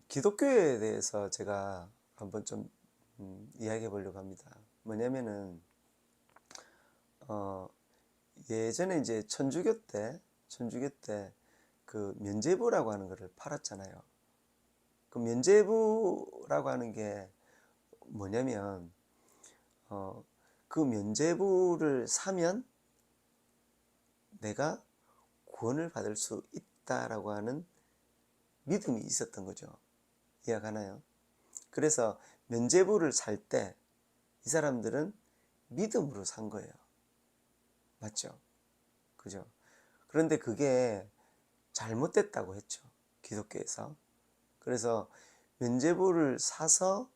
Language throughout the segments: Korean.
기독교에 대해서 제가 한번 좀 이야기해 보려고 합니다. 뭐냐면은 어, 예전에 이제 천주교 때 그 면죄부라고 하는 거를 팔았잖아요. 그 면죄부라고 하는 게 뭐냐면 어, 그 면죄부를 사면 내가 구원을 받을 수 있다라고 하는 믿음이 있었던 거죠. 이해가나요? 그래서 면죄부를 살 때 이 사람들은 믿음으로 산 거예요. 맞죠? 그죠? 그런데 그게 잘못됐다고 했죠. 기독교에서. 그래서 면죄부를 사서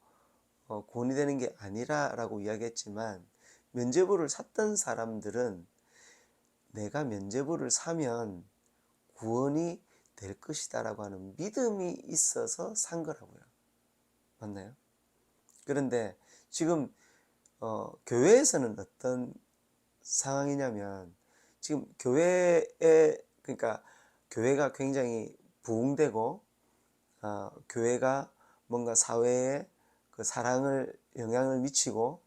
구원이 되는 게 아니라라고 이야기했지만, 면죄부를 샀던 사람들은 내가 면죄부를 사면 구원이 될 것이다라고 하는 믿음이 있어서 산 거라고요. 맞나요? 그런데 지금 교회에서는 어떤 상황이냐면, 지금 그러니까 교회가 굉장히 부흥되고, 교회가 뭔가 사회에 그 사랑을 영향을 미치고,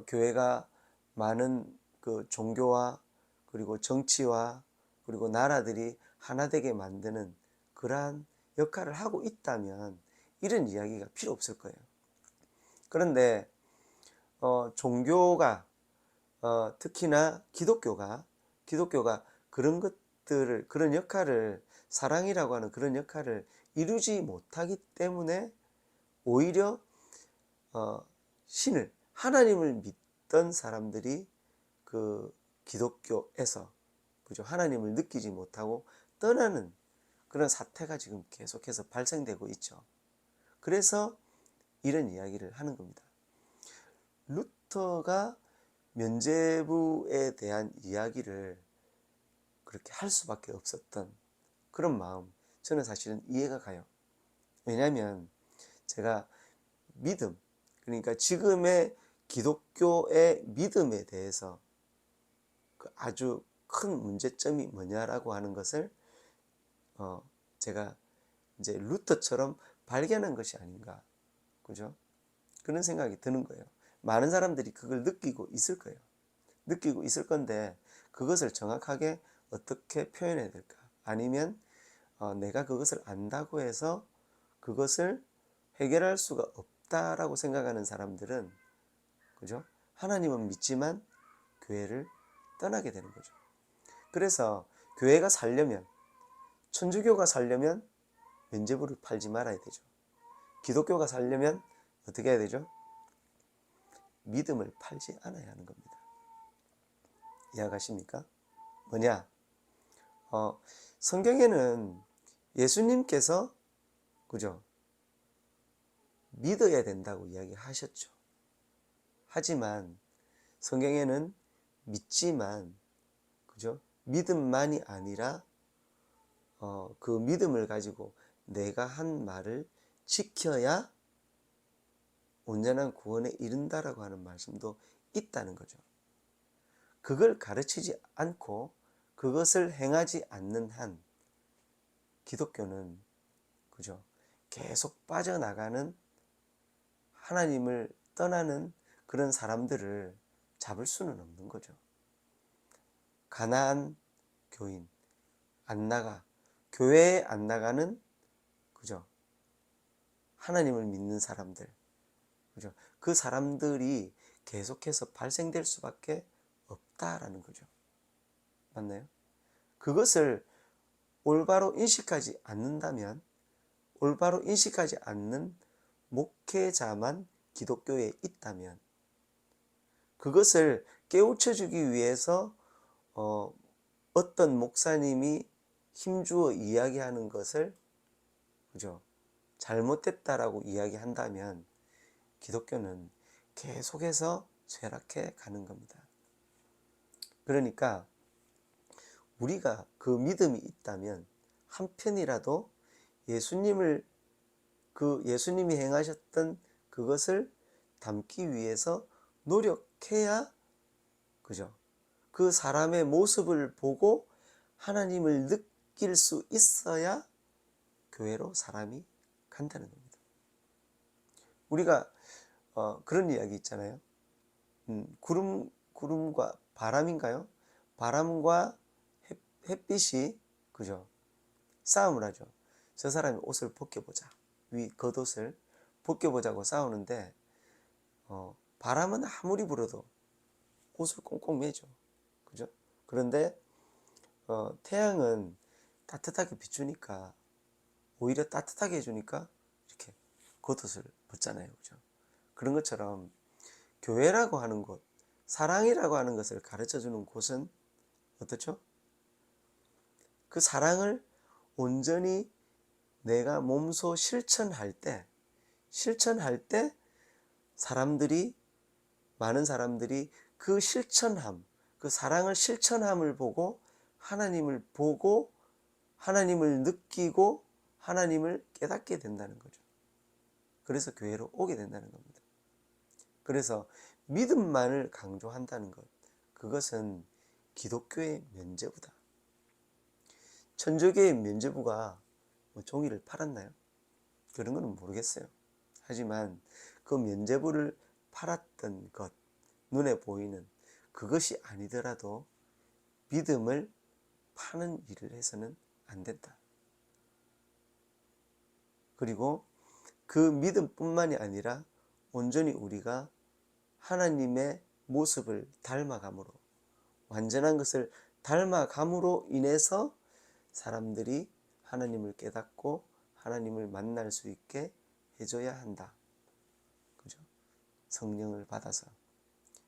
교회가 많은 그 종교와 그리고 정치와 그리고 나라들이 하나 되게 만드는 그러한 역할을 하고 있다면 이런 이야기가 필요 없을 거예요. 그런데 종교가 특히나 기독교가 그런 것들을, 그런 역할을, 사랑이라고 하는 그런 역할을 이루지 못하기 때문에 오히려 하나님을 믿던 사람들이 그 기독교에서, 그죠, 하나님을 느끼지 못하고 떠나는 그런 사태가 지금 계속해서 발생되고 있죠. 그래서 이런 이야기를 하는 겁니다. 루터가 면죄부에 대한 이야기를 그렇게 할 수밖에 없었던 그런 마음, 저는 사실은 이해가 가요. 왜냐하면 제가 믿음, 그러니까 지금의 기독교의 믿음에 대해서 그 아주 큰 문제점이 뭐냐라고 하는 것을 제가 이제 루터처럼 발견한 것이 아닌가, 그죠? 그런 생각이 드는 거예요. 많은 사람들이 그걸 느끼고 있을 거예요. 느끼고 있을 건데, 그것을 정확하게 어떻게 표현해야 될까? 아니면 내가 그것을 안다고 해서 그것을 해결할 수가 없다라고 생각하는 사람들은, 그죠? 하나님은 믿지만 교회를 떠나게 되는 거죠. 그래서 교회가 살려면, 천주교가 살려면 면죄부를 팔지 말아야 되죠. 기독교가 살려면 어떻게 해야 되죠? 믿음을 팔지 않아야 하는 겁니다. 이해가십니까? 뭐냐? 성경에는 예수님께서, 그죠, 믿어야 된다고 이야기하셨죠. 하지만 성경에는 믿지만, 그죠, 믿음만이 아니라 그 믿음을 가지고 내가 한 말을 지켜야 온전한 구원에 이른다라고 하는 말씀도 있다는 거죠. 그걸 가르치지 않고 그것을 행하지 않는 한 기독교는, 그죠, 계속 빠져나가는, 하나님을 떠나는 그런 사람들을 잡을 수는 없는 거죠. 가나안 교인, 안 나가, 교회에 안 나가는, 그죠, 하나님을 믿는 사람들, 그죠, 그 사람들이 계속해서 발생될 수밖에 없다라는 거죠. 맞나요? 그것을 올바로 인식하지 않는다면, 올바로 인식하지 않는 목회자만 기독교에 있다면, 그것을 깨우쳐주기 위해서 어떤 목사님이 힘주어 이야기하는 것을, 그죠, 잘못됐다라고 이야기한다면 기독교는 계속해서 쇠락해 가는 겁니다. 그러니까 우리가 그 믿음이 있다면 한편이라도 예수님이 행하셨던 그것을 담기 위해서 노력해야, 그죠, 그 사람의 모습을 보고 하나님을 느낄 수 있어야 교회로 사람이 간다는 겁니다. 우리가 그런 이야기 있잖아요. 구름과 바람인가요? 바람과 햇빛이 그죠? 싸움을 하죠. 저 사람이 옷을 벗겨보자. 위 겉옷을 벗겨보자고 싸우는데 바람은 아무리 불어도 옷을 꽁꽁 매죠. 그죠? 그런데 태양은 따뜻하게 비추니까 오히려 따뜻하게 해주니까 이렇게 겉옷을 벗잖아요. 그죠? 그런 것처럼 교회라고 하는 곳, 사랑이라고 하는 것을 가르쳐 주는 곳은 어떻죠? 그 사랑을 온전히 내가 몸소 실천할 때 많은 사람들이 그 실천함, 그 사랑을 실천함을 보고 하나님을 느끼고 하나님을 깨닫게 된다는 거죠. 그래서 교회로 오게 된다는 겁니다. 그래서 믿음만을 강조한다는 것, 그것은 기독교의 면죄부다. 천주교의 면죄부가 종이를 팔았나요? 그런 건 모르겠어요. 하지만 그 면죄부를 팔았던 것, 눈에 보이는 그것이 아니더라도 믿음을 파는 일을 해서는 안 된다. 그리고 그 믿음뿐만이 아니라 온전히 우리가 하나님의 모습을 닮아감으로, 완전한 것을 닮아감으로 인해서 사람들이 하나님을 깨닫고 하나님을 만날 수 있게 해줘야 한다. 그죠? 성령을 받아서.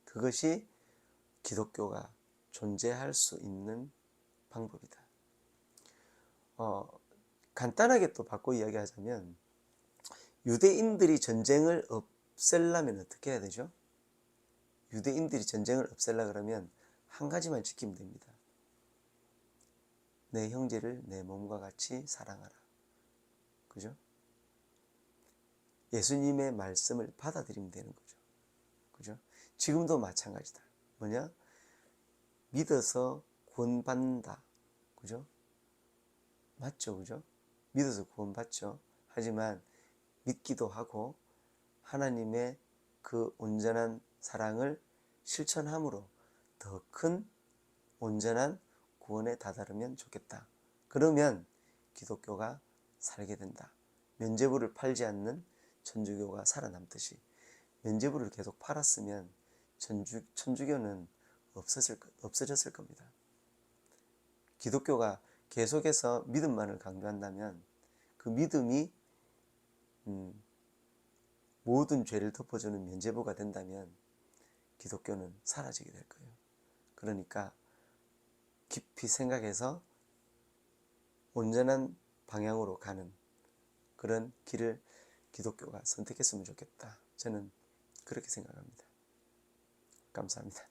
그것이 기독교가 존재할 수 있는 방법이다. 간단하게 또 바꿔 이야기하자면, 유대인들이 전쟁을 없애려면 어떻게 해야 되죠? 유대인들이 전쟁을 없애려 그러면 한 가지만 지키면 됩니다. 내 형제를 내 몸과 같이 사랑하라. 그죠? 예수님의 말씀을 받아들이면 되는 거죠. 그죠? 지금도 마찬가지다. 뭐냐? 믿어서 구원받는다. 그죠? 맞죠? 그죠? 믿어서 구원받죠. 하지만 믿기도 하고 하나님의 그 온전한 사랑을 실천함으로 더 큰 온전한 구원에 다다르면 좋겠다. 그러면 기독교가 살게 된다. 면죄부를 팔지 않는 천주교가 살아남듯이 면죄부를 계속 팔았으면 천주교는 없어졌을 겁니다. 기독교가 계속해서 믿음만을 강조한다면 그 믿음이 모든 죄를 덮어주는 면죄부가 된다면 기독교는 사라지게 될 거예요. 그러니까 깊이 생각해서 온전한 방향으로 가는 그런 길을 기독교가 선택했으면 좋겠다. 저는 그렇게 생각합니다. 감사합니다.